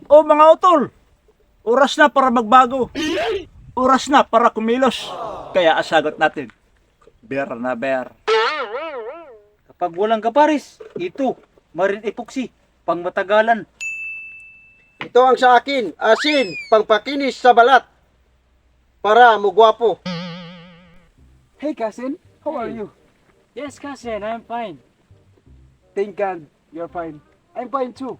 O mga utol, oras na para magbago. Oras na para kumilos. Kaya asagot natin, bear na bear. Kapag walang kapares, ito, Marine Epoxy, pang matagalan. Ito ang sa akin, asin, pangpakinis sa balat. Para mugwapo. Hey cousin, how are you? Yes, cousin, I'm fine. Thank God you're fine. I'm fine too.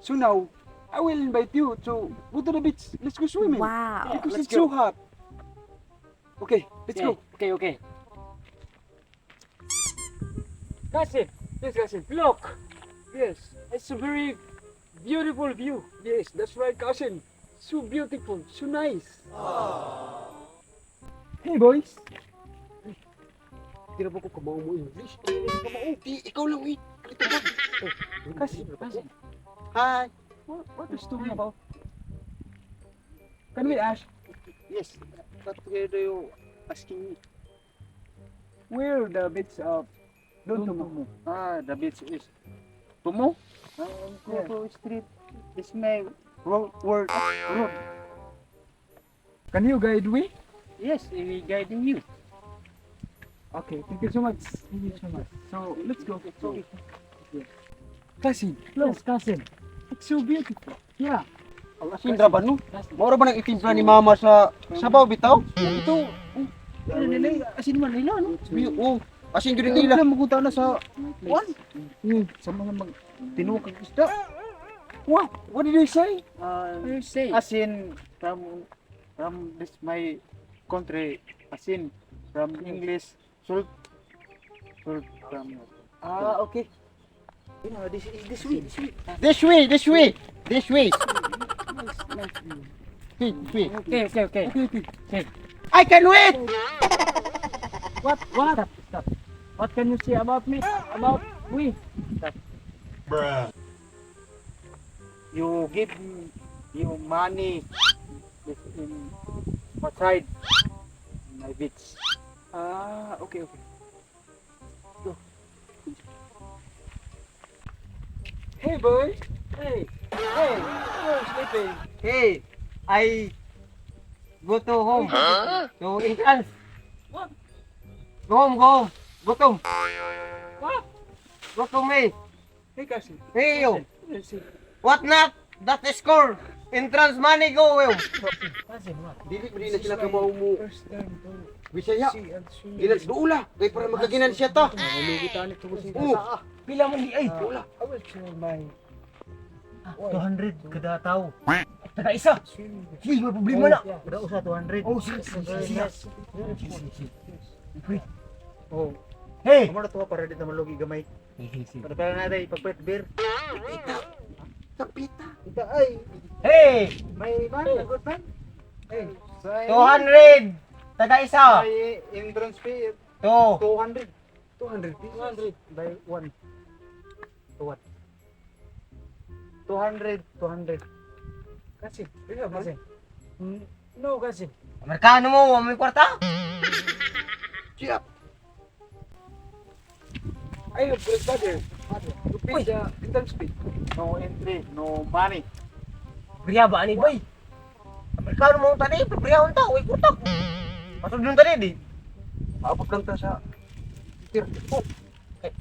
So now, I will invite you to go to the beach. Let's go swimming. Wow. Because let's it's go. so hot. Okay, let's go. Okay. Cousin, Yes, cousin. look, Yes. it's a very beautiful view. Yes, that's right, cousin. So beautiful, so nice. Hey, boys. Tira mo ko kamao mo English. Ikaw lang, eh. Kalito ka. Cousin, Hi. What is talking about? Can we ask Yes. What are you asking me? where the beach of Dontomo? the beach is Tumo? Yeah. Kuto Street. This my road. Can you guide me? Yes, we guiding you. Okay, thank you so much. Thank you so much. So, let's go. Cousin, Yes, cousin. it's so beautiful. Yeah. Ang asin ra ba no? Maura ba nang itimpla ni mama sa sabaw bitaw? Ito, ano nila, asin man nila, no? Oh, asin gyud Ito nila. nila maguta na sa one. Sa mga tinukag isda. What? What did you say? You say? Asin from this my country. Asin from English. Salt from. Okay. You know, this is this way. This way. Wait. Okay. I can wait. What? Stop. What can you say about me? About we? Stop. You give you money in outside my beach. Okay. Hey, boy. Hey, you're sleeping. Hey, I go to home. To entrance. What? Go home. Gutom. What? Gutom eh. Hey, cousin. Hey you. Let's see. What not? That is score. Entrance money go well. Cousin, what? Dili na sila kamao mo. First time to Bisaya. see and swim. Dili duula. Kay para magaginan siya ta. Oh, Pila mo ni ay? I will show my 200 kada tao. Kada isa. swimming. Sige, may problema na. Yeah. Kada usa 200. Oh, sige. Oh. Hey! Amo na to para dito malugi gamay. Para pala natin ipagpet beer. kapita. Ita ay. Hey! May man, good man. Hey, 200. Taga isa. may entrance fee 2. 200. 200 pieces. 200 by 1. To what? 200. Cousin, do you have money? No, kasi. Amerikano mo, may kwarta? Yeah. I have great father. To pay the entrance fee. No entry, no money. Priya ba ani boy? Amerikano mo tani, priya unta, uy kutak. Pasod nung tani di. Abot lang ta sa Oh,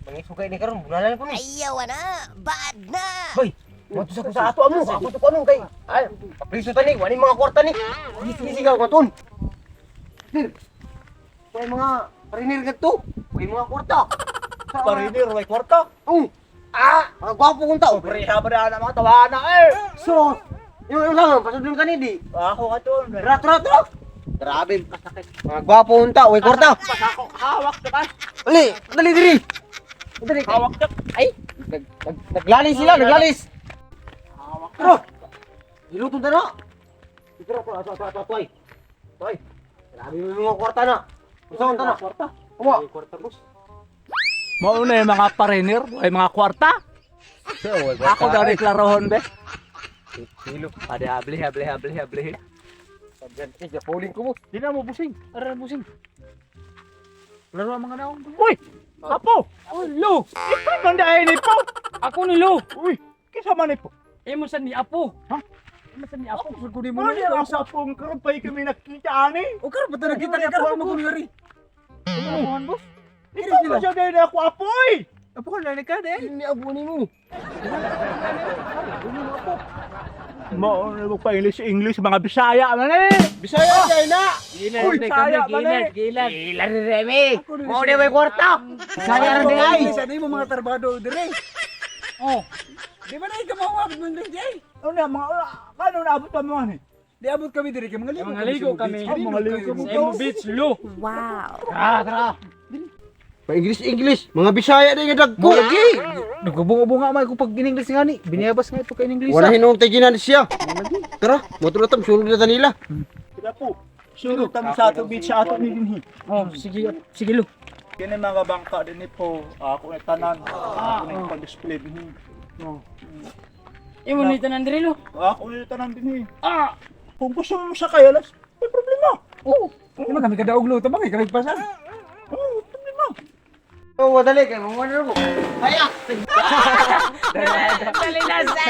mangisugay ni karon, bulan ko ni. Ayaw na! Bad na! Boy, mo sa ko sa ato amo, ako to kuno kay. Ay, kapriso tani, wani mga kwarta ni. Sisigaw ka ton. Sir. May mga parinir gadto. May mga kwarta. Parinir, may kwarta. Mga gwapo kong tao. Priha ba na mga tawana eh. So, yung lang, pasod nung tani di. Ako ka doon. Rato. Grabe, kasakit. Mga gwapo kong tao, may kwarta. Hawak na ba? Dali diri. Dali. Hawak na. Ay, naglalis sila, naglalis. Pero, niluto na na. Pero, toy. Grabe mo yung mga kwarta na. Gusto na. Kwarta? Uwa. Kwarta, boss. Mauna yung mga parinir, ay mga kwarta. Ako daw reklarohon be. Hilo. Ada habli. Sabyan, japoling ko mo. Di na mo busing. Ara busing. Laro ang mga naong. Uy! Apo! Uy, Lo! Ikaw man dahil ni po! Ako ni Lo. Uy! Kisa man ni po? Imo sa ni Apo. Ha? Imo sa ni Apo. Kunin mo Ano na niya sa pong karapay kami nakita, ani? O karon pa kita ni karon mo kunwari. Ano boss? Ikaw pa siya dahil ako apoy! Apo ka na ka deh. Ini abu ni mo. Mo pa English mga Bisaya man eh. Bisaya dai na. Uy, Bisaya man eh. Gilan. Ilan ni Remy. Mo di may kwarta. Saya ra di ay. Sa mo mga trabado dire. Oh. Di ba na ikaw mawag mo ng jay? Ano na mga ano naabot pa mo ani? Di abot kami dire kay mga ligo. Mga ligo kami. Mga ligo Sa imo beach lo. Wow. Tara. Pa English, mga Bisaya dai nga dagko. Lagi. Nagubunga-bunga man ko pag in-English nga ni. Biniyabas nga ito kay English. Wala hinungtay ginan siya. Tara, motor na tam sulod na nila. Sila po. Suro kami sa ato beach sa ato ni dinhi. Oh, sige. Sige lo. Kini mga bangka din po. Ako ay tanan. Ako ni pag-display dinhi. Imo ni tanan diri lo. Ako ay tanan dinhi. Kung gusto mo sa kaya las, may problema. Oh. Di ba kami kadaog lo tabang kay pasan. Oh, problema. Oh, wadali kay mo ano mo. Kaya. Dali na sa.